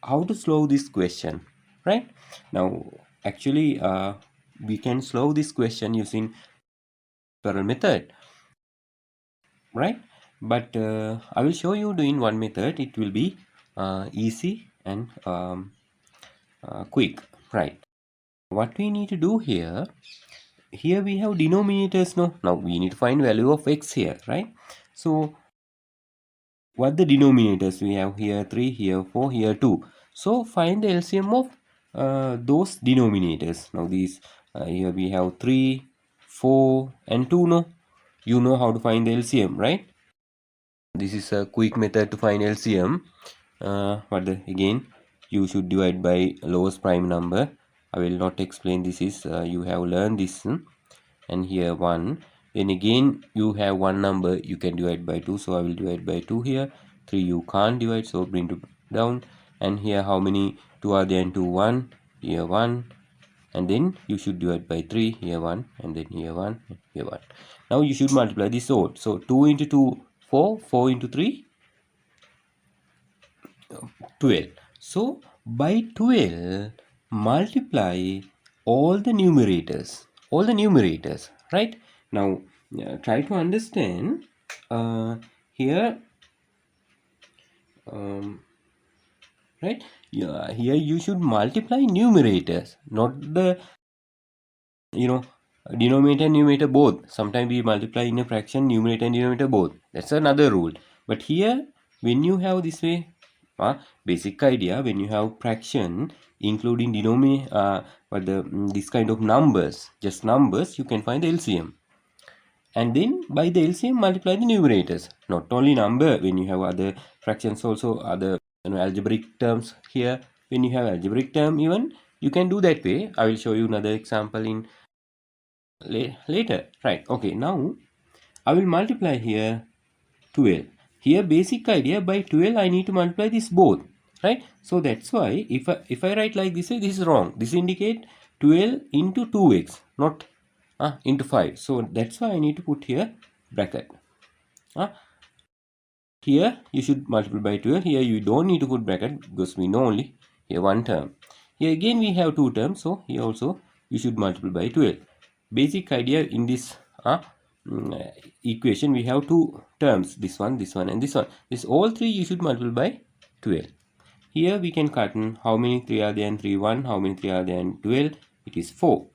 how to solve this question, right? Now actually we can solve this question using parallel method, right? But I will show you doing one method. It will be easy and quick, right? What we need to do here we have denominators. Now we need to find value of x here, right? So what the denominators we have here? 3, here 4, here 2. So find the LCM of those denominators. Now these here we have 3, 4 and 2. No, you know how to find the LCM, right? This is a quick method to find LCM. But again you should divide by lowest prime number. I will not explain. This is you have learned this. And here 1, then again you have one number you can divide by 2, so I will divide by 2 here. 3 you can't divide, so bring to down. And here how many 2 are there? 2, 1, here 1, and then you should divide by 3, here 1, and then here 1, here 1. Now you should multiply this out. So 2 into 2 4, 4 into 3 12. So by 12 multiply all the numerators, right? Now try to understand here, right? Yeah, here you should multiply numerators, not the denominator and numerator both. Sometimes we multiply in a fraction numerator and denominator both. That's another rule. But here when you have this way, basic idea, when you have fraction including denominator this kind of numbers, just numbers, you can find the LCM. And then by the LCM multiply the numerators, not only number. When you have other fractions also, other algebraic terms, here when you have algebraic term even you can do that way. I will show you another example in later, right? Okay, now I will multiply here 12. Here basic idea, by 12 I need to multiply this both, right? So that's why if I write like this, this is wrong. This indicate 12 into 2x, not into 5. So that's why I need to put here bracket. Here you should multiply by 12. Here you don't need to put bracket because we know only here one term. Here again we have two terms, so here also you should multiply by 12. Basic idea in this equation, we have two terms, this one and this one. This all three you should multiply by 12. Here we can cut how many 3 are there and 3 1, how many 3 are there and 12, it is 4.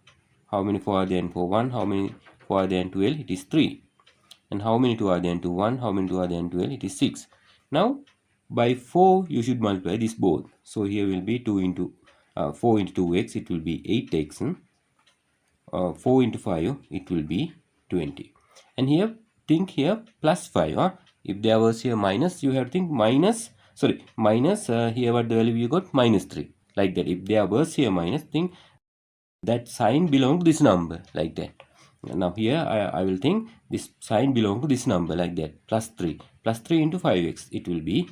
How many 4 are there and 4 1, how many 4 are there and 12, it is 3. And how many 2 are there and 2 1, how many 2 are there and 12, it is 6. Now by 4 you should multiply this both. So here will be 2 into 4 into 2x, it will be 8x. 4 into 5, it will be 20. And here think here plus 5. If there was here minus, you have to think minus here what the value you got? Minus 3, like that. If there was here minus, think that sign belong to this number, like that. Now here I will think this sign belong to this number, like that. Plus 3 into 5x, it will be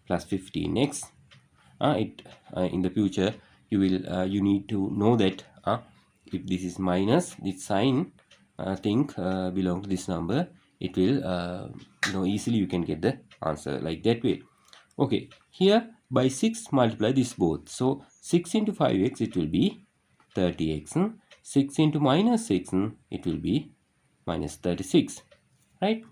plus 15x. In the future you will you need to know that if this is minus, this sign think belong to this number, it will easily you can get the answer like that way. Okay, here by 6 multiply this both. So 6 into 5x, it will be 30x. 6 into minus 6, it will be minus 36, right?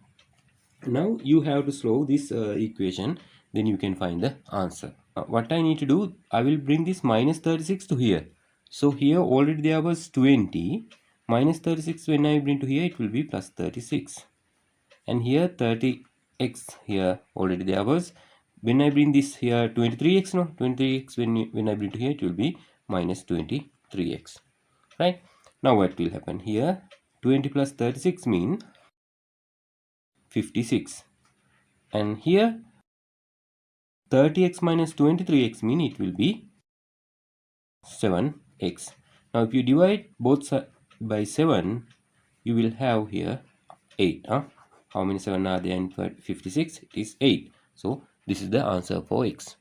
Now you have to solve this equation, then you can find the answer. What I need to do, I will bring this minus 36 to here. So here already there was 20, minus 36 when I bring to here, it will be plus 36. And here 30x, here already there was, when I bring this here 23x, 23x when I bring to here, it will be minus 23x, right? Now what will happen here? 20 plus 36 mean 56. And here 30x minus 23x mean it will be 7x. Now if you divide both sides by 7, you will have here 8. How many 7 are there in 56? It is 8. So this is the answer for x.